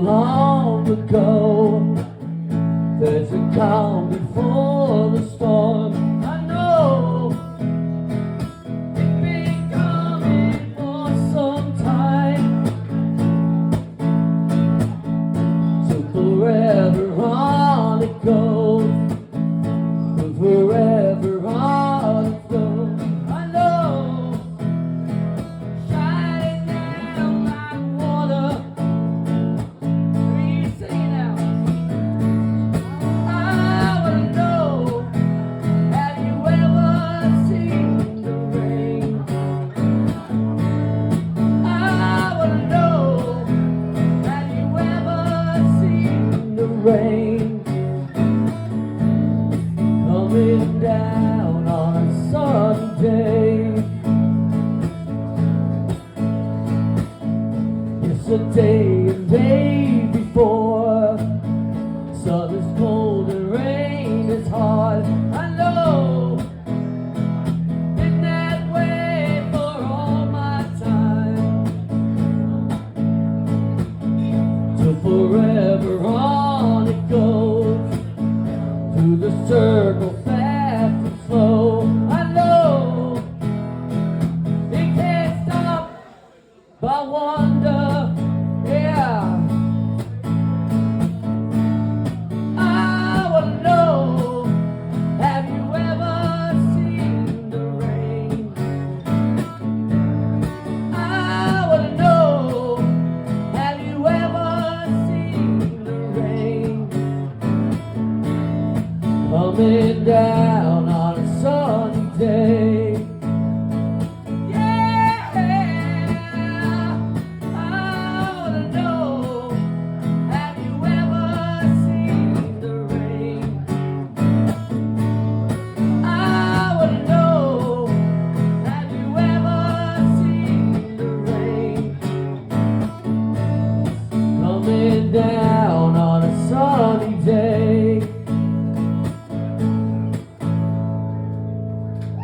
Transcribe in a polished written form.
long ago. There's a calm before the storm. I know it's been coming for some time. So forever on it goes. Forever on it goes. I know, shining down like water. Please sing it out. I wanna know, have you ever seen the rain? I wanna know, have you ever seen the rain? Coming down on a Sunday. Yesterday and day before. Sun is cold and rain is hard. I know, been that way for all my time. Till forever on it goes. Through the circle fast and slow. I know it can't stop, but I wonder, yeah. I wanna know, have you ever seen the rain? I wanna know, have you ever seen the rain? Coming down on a sunny day. Yeah, I wanna know, have you ever seen the rain? I wanna know, have you ever seen the rain? Coming down